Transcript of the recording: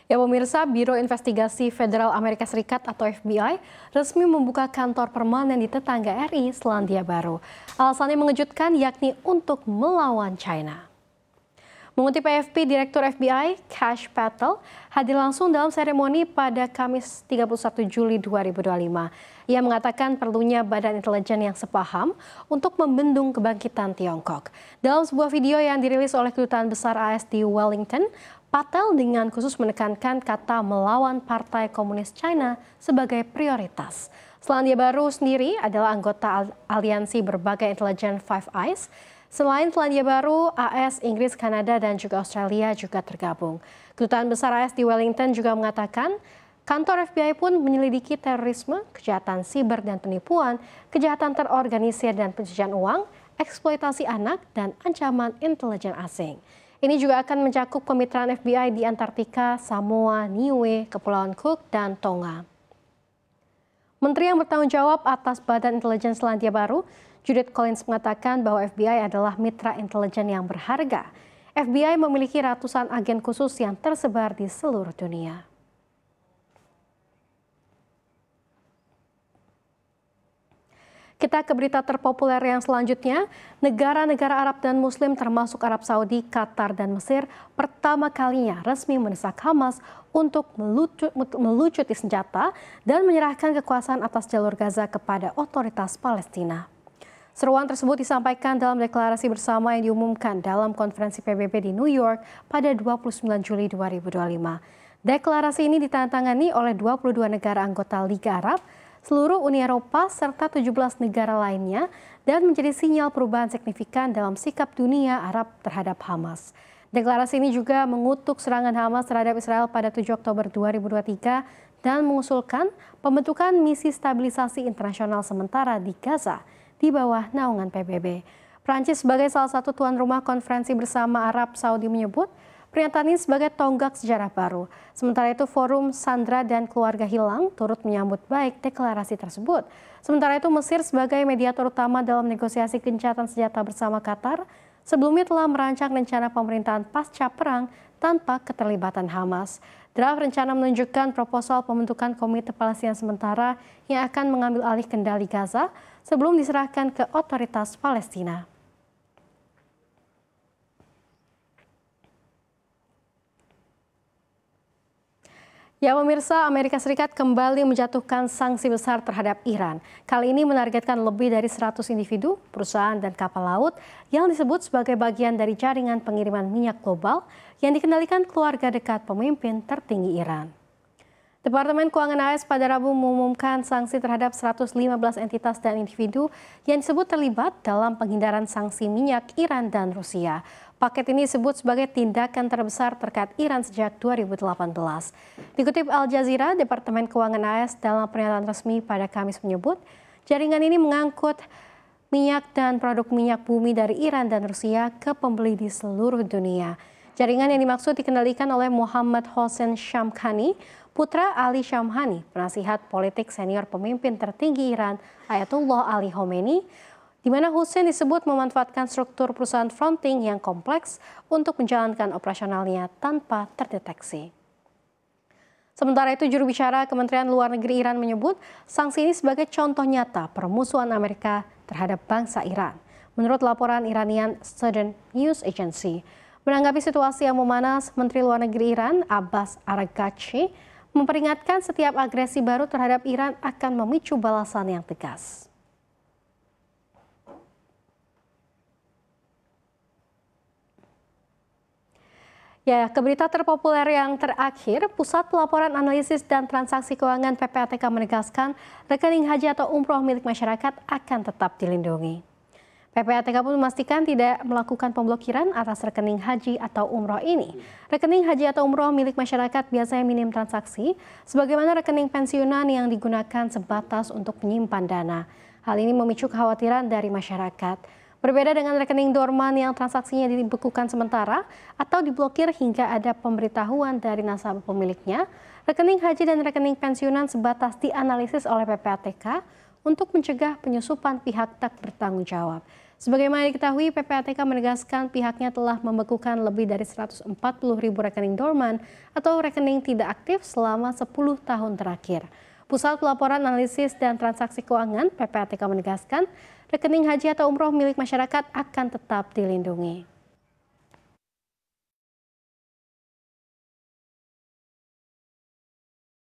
Ya pemirsa, Biro Investigasi Federal Amerika Serikat atau FBI resmi membuka kantor permanen di tetangga RI Selandia Baru. Alasannya mengejutkan yakni untuk melawan China. Mengutip AFP, Direktur FBI Kash Patel hadir langsung dalam seremoni pada Kamis 31 Juli 2025. Ia mengatakan perlunya badan intelijen yang sepaham untuk membendung kebangkitan Tiongkok. Dalam sebuah video yang dirilis oleh Kedutaan Besar AS di Wellington, Patel dengan khusus menekankan kata melawan Partai Komunis China sebagai prioritas. Selandia Baru sendiri adalah anggota aliansi berbagai intelijen Five Eyes. Selain Selandia Baru, AS, Inggris, Kanada, dan juga Australia juga tergabung. Kedutaan Besar AS di Wellington juga mengatakan kantor FBI pun menyelidiki terorisme, kejahatan siber dan penipuan, kejahatan terorganisir dan pencucian uang, eksploitasi anak, dan ancaman intelijen asing. Ini juga akan mencakup kemitraan FBI di Antartika, Samoa, Niue, Kepulauan Cook, dan Tonga. Menteri yang bertanggung jawab atas Badan Intelijen Selandia Baru, Judith Collins, mengatakan bahwa FBI adalah mitra intelijen yang berharga. FBI memiliki ratusan agen khusus yang tersebar di seluruh dunia. Kita ke berita terpopuler yang selanjutnya. Negara-negara Arab dan Muslim termasuk Arab Saudi, Qatar, dan Mesir pertama kalinya resmi mendesak Hamas untuk melucuti senjata dan menyerahkan kekuasaan atas jalur Gaza kepada otoritas Palestina. Seruan tersebut disampaikan dalam deklarasi bersama yang diumumkan dalam konferensi PBB di New York pada 29 Juli 2025. Deklarasi ini ditandatangani oleh 22 negara anggota Liga Arab, seluruh Uni Eropa, serta 17 negara lainnya, dan menjadi sinyal perubahan signifikan dalam sikap dunia Arab terhadap Hamas. Deklarasi ini juga mengutuk serangan Hamas terhadap Israel pada 7 Oktober 2023 dan mengusulkan pembentukan misi stabilisasi internasional sementara di Gaza di bawah naungan PBB. Prancis sebagai salah satu tuan rumah konferensi bersama Arab Saudi menyebut pernyataan ini sebagai tonggak sejarah baru. Sementara itu, Forum Sandra dan Keluarga Hilang turut menyambut baik deklarasi tersebut. Sementara itu, Mesir sebagai mediator utama dalam negosiasi gencatan senjata bersama Qatar, sebelumnya telah merancang rencana pemerintahan pasca perang tanpa keterlibatan Hamas. Draft rencana menunjukkan proposal pembentukan Komite Palestina Sementara yang akan mengambil alih kendali Gaza sebelum diserahkan ke otoritas Palestina. Ya pemirsa, Amerika Serikat kembali menjatuhkan sanksi besar terhadap Iran. Kali ini menargetkan lebih dari 100 individu, perusahaan, dan kapal laut yang disebut sebagai bagian dari jaringan pengiriman minyak global yang dikendalikan keluarga dekat pemimpin tertinggi Iran. Departemen Keuangan AS pada Rabu mengumumkan sanksi terhadap 115 entitas dan individu yang disebut terlibat dalam penghindaran sanksi minyak Iran dan Rusia. Paket ini disebut sebagai tindakan terbesar terkait Iran sejak 2018. Dikutip Al Jazeera, Departemen Keuangan AS dalam pernyataan resmi pada Kamis menyebut, jaringan ini mengangkut minyak dan produk minyak bumi dari Iran dan Rusia ke pembeli di seluruh dunia. Jaringan yang dimaksud dikendalikan oleh Muhammad Hossein Shamkhani, putra Ali Shamkhani, penasihat politik senior pemimpin tertinggi Iran, Ayatollah Ali Khomeini, di mana Hussein disebut memanfaatkan struktur perusahaan fronting yang kompleks untuk menjalankan operasionalnya tanpa terdeteksi. Sementara itu, juru bicara Kementerian Luar Negeri Iran menyebut sanksi ini sebagai contoh nyata permusuhan Amerika terhadap bangsa Iran. Menurut laporan Iranian Southern News Agency, menanggapi situasi yang memanas, Menteri Luar Negeri Iran Abbas Araghchi memperingatkan setiap agresi baru terhadap Iran akan memicu balasan yang tegas. Ya, ke berita terpopuler yang terakhir, Pusat Pelaporan Analisis dan Transaksi Keuangan PPATK menegaskan rekening haji atau umroh milik masyarakat akan tetap dilindungi. PPATK pun memastikan tidak melakukan pemblokiran atas rekening haji atau umroh ini. Rekening haji atau umroh milik masyarakat biasanya minim transaksi, sebagaimana rekening pensiunan yang digunakan sebatas untuk menyimpan dana. Hal ini memicu kekhawatiran dari masyarakat. Berbeda dengan rekening dorman yang transaksinya dibekukan sementara atau diblokir hingga ada pemberitahuan dari nasabah pemiliknya, rekening haji dan rekening pensiunan sebatas dianalisis oleh PPATK untuk mencegah penyusupan pihak tak bertanggung jawab. Sebagaimana diketahui, PPATK menegaskan pihaknya telah membekukan lebih dari 140.000 rekening dorman atau rekening tidak aktif selama 10 tahun terakhir. Pusat Pelaporan Analisis dan Transaksi Keuangan (PPATK) menegaskan rekening haji atau umroh milik masyarakat akan tetap dilindungi.